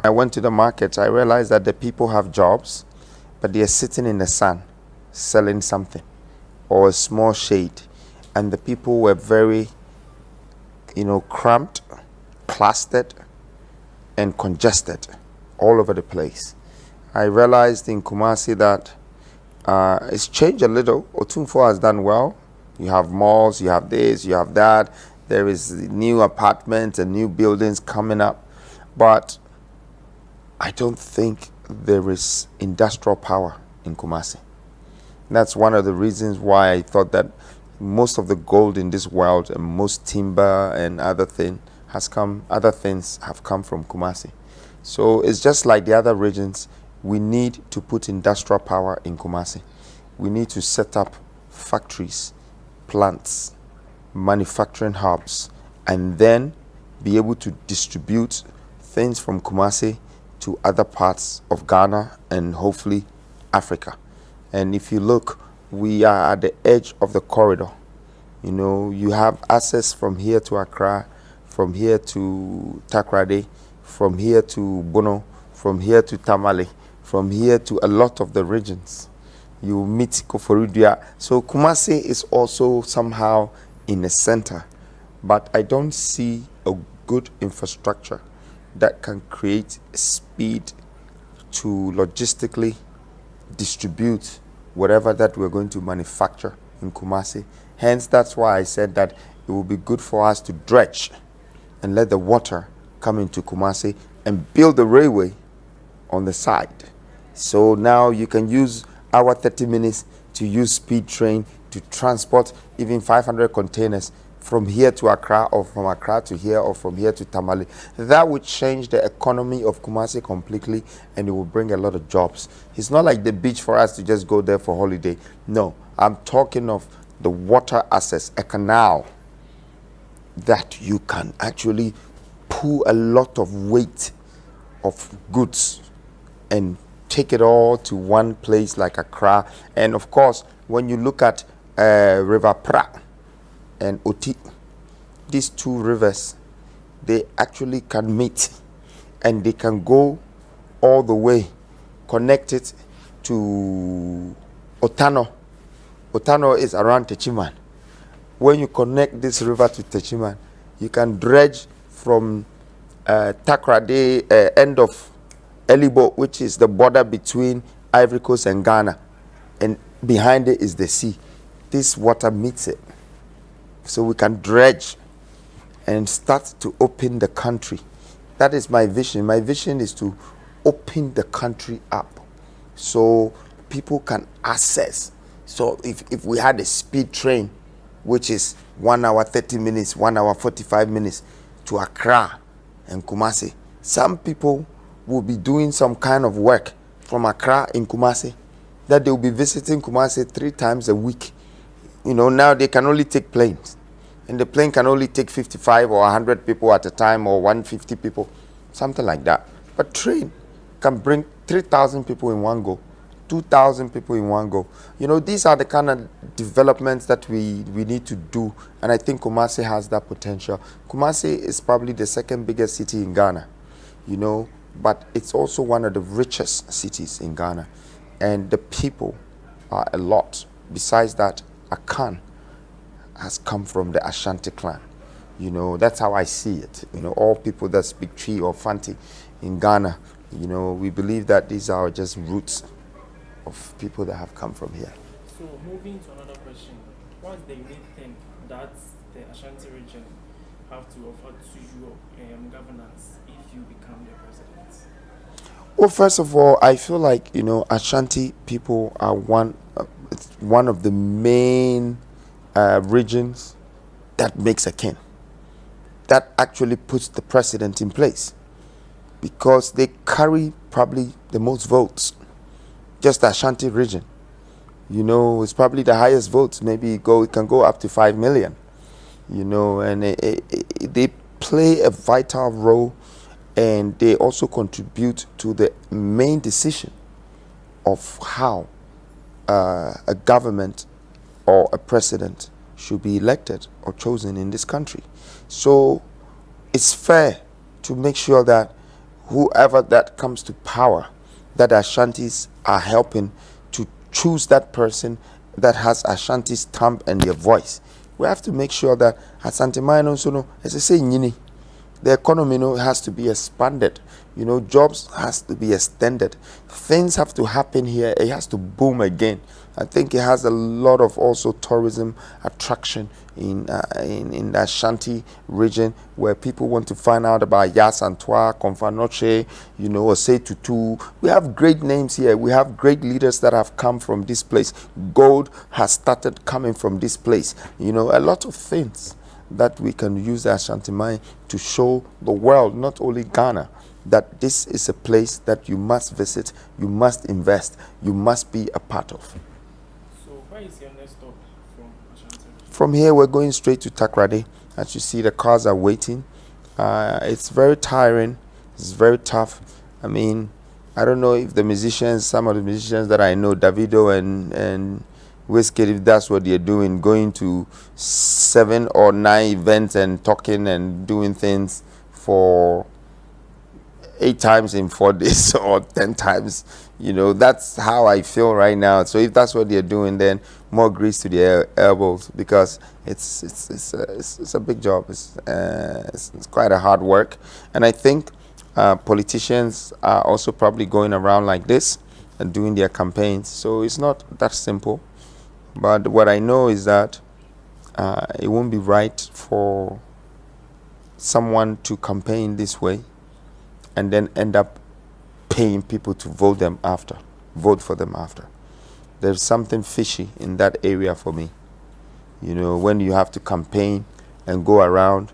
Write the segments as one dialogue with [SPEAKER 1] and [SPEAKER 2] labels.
[SPEAKER 1] I went to the market, I realized that the people have jobs, but they are sitting in the sun selling something or a small shade. And the people were very, cramped, clustered, and congested all over the place. I realized in Kumasi that it's changed a little. Otumfuo has done well. You have malls, you have this, you have that. There is new apartments and new buildings coming up. But I don't think there is industrial power in Kumasi. That's one of the reasons why I thought that most of the gold in this world and most timber and other things have come from Kumasi. So it's just like the other regions. We need to put industrial power in Kumasi. We need to set up factories, plants, manufacturing hubs, and then be able to distribute things from Kumasi to other parts of Ghana and hopefully Africa. And if you look, we are at the edge of the corridor. You have access from here to Accra, from here to Takoradi, from here to Bono, from here to Tamale, from here to a lot of the regions. You meet Koforidua. So Kumasi is also somehow in the center, but I don't see a good infrastructure that can create speed to logistically distribute whatever that we're going to manufacture in Kumasi. Hence, that's why I said that it would be good for us to dredge and let the water come into Kumasi and build the railway on the side. So now you can use our 30 minutes to use speed train to transport even 500 containers from here to Accra, or from Accra to here, or from here to Tamale. That would change the economy of Kumasi completely, and it will bring a lot of jobs. It's not like the beach for us to just go there for holiday. No, I'm talking of the water access, a canal that you can actually pull a lot of weight of goods and take it all to one place like Accra. And of course, when you look at River Pra and Oti, these two rivers, they actually can meet and they can go all the way, connect it to Otano. Otano is around Techiman. When you connect this river to Techiman, you can dredge from Takoradi, end of Elibo, which is the border between Ivory Coast and Ghana, and behind it is the sea. This water meets it. So we can dredge and start to open the country. That is my vision. My vision is to open the country up so people can access. So if we had a speed train, which is 1 hour 30 minutes, 1 hour 45 minutes to Accra and Kumasi, some people will be doing some kind of work from Accra in Kumasi, that they will be visiting Kumasi 3 times a week. Now they can only take planes, and the plane can only take 55 or 100 people at a time, or 150 people, something like that. But train can bring 3,000 people in one go, 2,000 people in one go. These are the kind of developments that we need to do, and I think Kumasi has that potential. Kumasi is probably the second biggest city in Ghana, but it's also one of the richest cities in Ghana, and the people are a lot. Besides that, Akan has come from the Ashanti clan. That's how I see it. All people that speak Twi or Fanti in Ghana, we believe that these are just roots of people that have come from here.
[SPEAKER 2] So moving to another question, what's the main thing that the Ashanti region have to offer to your governance if you become the president?
[SPEAKER 1] Well, first of all, I feel like Ashanti people are one of the main regions that makes a king, that actually puts the president in place, because they carry probably the most votes. Just the Ashanti region, it's probably the highest votes. Maybe it can go up to 5 million, and they play a vital role, and they also contribute to the main decision of how a government or a president should be elected or chosen in this country. So it's fair to make sure that whoever that comes to power, that Ashantis are helping to choose that person that has Ashanti stamp and their voice. We have to make sure that Asante Mino Sono, as I say, the economy has to be expanded. Jobs has to be extended. Things have to happen here. It has to boom again. I think it has a lot of also tourism attraction in the Ashanti region, where people want to find out about Yas Antois, Confanoche, Osei Tutu. We have great names here. We have great leaders that have come from this place. Gold has started coming from this place. A lot of things that we can use the Ashanti mine to show the world, not only Ghana, that this is a place that you must visit, you must invest, you must be a part of.
[SPEAKER 2] So where is your next stop from Ashanti?
[SPEAKER 1] From here, we're going straight to Takoradi. As you see, the cars are waiting. It's very tiring. It's very tough. I mean, I don't know if some of the musicians that I know, Davido and Wizkid, if that's what they're doing, going to 7 or 9 events and talking and doing things for 8 times in 4 days or 10 times. That's how I feel right now. So if that's what they're doing, then more grease to their elbows, because it's a big job. It's quite a hard work. And I think politicians are also probably going around like this and doing their campaigns. So it's not that simple. But what I know is that it won't be right for someone to campaign this way and then end up paying people to vote for them after. There's something fishy in that area for me. When you have to campaign and go around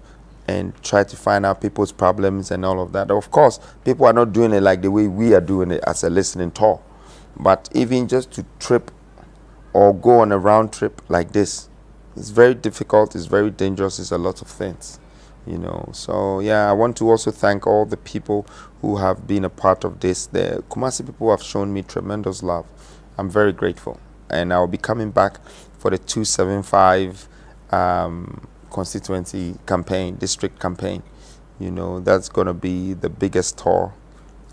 [SPEAKER 1] and try to find out people's problems and all of that. Of course, people are not doing it like the way we are doing it as a listening tour. But even just to trip or go on a round trip like this, it's very difficult, it's very dangerous, it's a lot of things. So yeah, I want to also thank all the people who have been a part of this. The Kumasi people have shown me tremendous love. I'm very grateful, and I'll be coming back for the 275 constituency campaign, district campaign. That's going to be the biggest tour,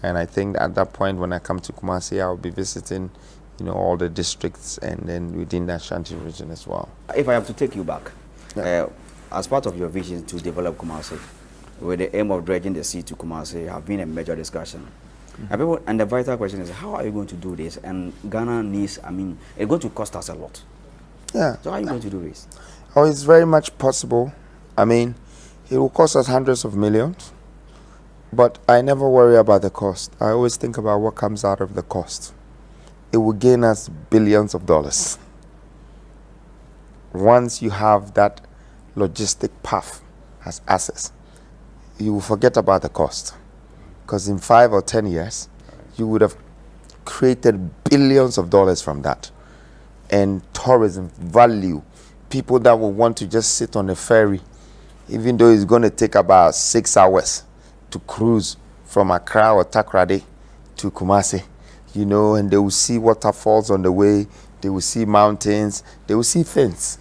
[SPEAKER 1] and I think at that point when I come to Kumasi, I'll be visiting all the districts and then within the Ashanti region as well.
[SPEAKER 3] If I have to take you back, as part of your vision to develop Kumasi, with the aim of dredging the sea to Kumasi, have been a major discussion. And the vital question is, how are you going to do this? And Ghana needs, it's going to cost us a lot.
[SPEAKER 1] Yeah.
[SPEAKER 3] So how are you going to do this?
[SPEAKER 1] Oh, it's very much possible. It will cost us hundreds of millions, but I never worry about the cost. I always think about what comes out of the cost. It will gain us billions of dollars. Once you have that logistic path as access, you will forget about the cost. Because in 5 or 10 years, you would have created billions of dollars from that. And tourism value, people that will want to just sit on a ferry, even though it's going to take about 6 hours to cruise from Accra or Takoradi to Kumasi. And they will see waterfalls on the way, they will see mountains, they will see things.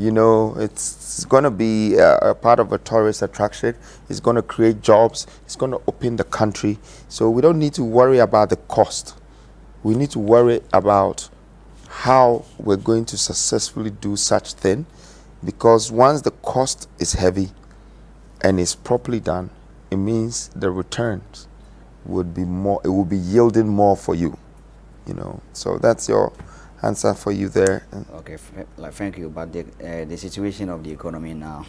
[SPEAKER 1] It's going to be a part of a tourist attraction. It's going to create jobs. It's going to open the country. So we don't need to worry about the cost. We need to worry about how we're going to successfully do such thing, because once the cost is heavy and is properly done, it means the returns would be more, it will be yielding more for you, So that's your answer for you there.
[SPEAKER 3] Okay, thank you. But the situation of the economy now,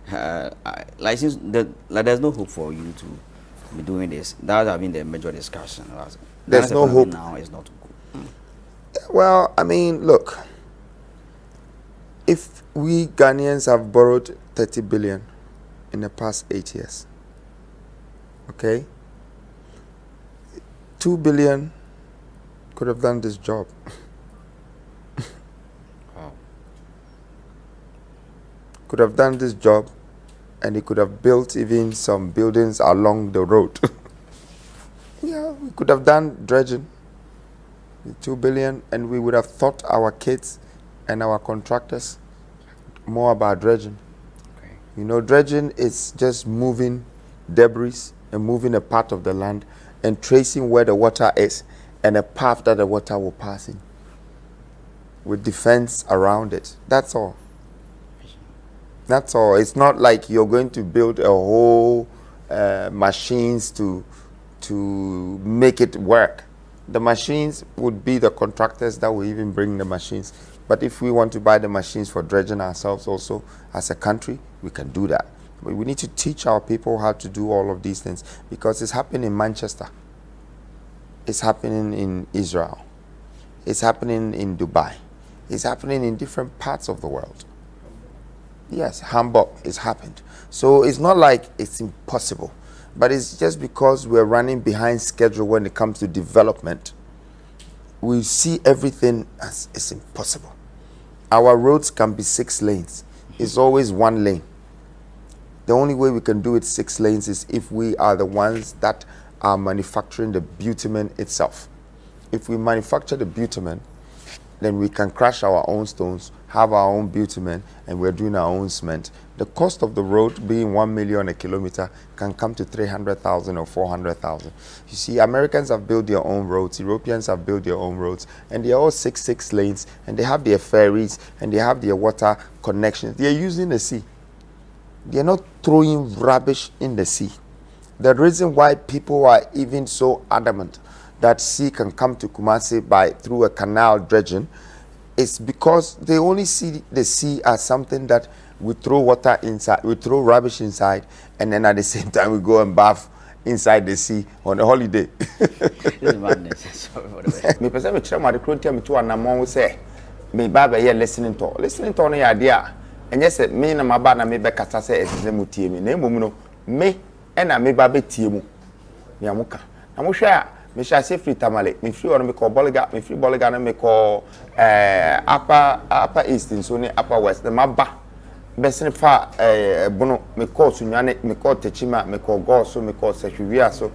[SPEAKER 3] there's no hope for you to be doing this. That has been the major discussion.
[SPEAKER 1] There's no hope
[SPEAKER 3] now. Is not good.
[SPEAKER 1] Well, look, if we Ghanaians have borrowed 30 billion in the past 8 years, okay, 2 billion could have done this job.
[SPEAKER 3] Wow.
[SPEAKER 1] Could have done this job, and he could have built even some buildings along the road. Yeah, we could have done dredging with 2 billion, and we would have taught our kids and our contractors more about dredging.
[SPEAKER 3] Okay.
[SPEAKER 1] Dredging is just moving debris and moving a part of the land and tracing where the water is and a path that the water will pass in with defense around it. That's all. That's all. It's not like you're going to build a whole machines to make it work. The machines would be the contractors that will even bring the machines. But if we want to buy the machines for dredging ourselves also as a country, we can do that. But we need to teach our people how to do all of these things, because it's happening in Manchester. It's happening in Israel. It's happening in Dubai. It's happening in different parts of the world. Yes, Hamburg, it's happened. So it's not like it's impossible, but it's just because we're running behind schedule when it comes to development. We see everything as it's impossible. Our roads can be 6 lanes. It's always 1 lane. The only way we can do it 6 lanes is if we are the ones that are manufacturing the bitumen itself. If we manufacture the bitumen, then we can crush our own stones, have our own bitumen, and we're doing our own cement. The cost of the road being 1 million a kilometer can come to 300,000 or 400,000. You see, Americans have built their own roads, Europeans have built their own roads, and they're all 6 lanes, and they have their ferries, and they have their water connections. They're using the sea. They're not throwing rubbish in the sea. The reason why people are even so adamant that sea can come to Kumasi through a canal dredging is because they only see the sea as something that we throw water inside, we throw rubbish inside, and then at the same time we go and bath inside the sea on a holiday.
[SPEAKER 3] This is madness. Sorry for the way.
[SPEAKER 1] Me person me tell my recruiter me to anamon say me baba here listening to no idea. And yes, me na my na me be kasa say ezeze mutie me na emom no me na me baba tie mu ya muka na mo hwe a me sha say free tamale me free on me call boliga me free boliga na me call upper east so ne upper west na maba besene fa bono me call sunwane me call techima me call go so me call sehwia so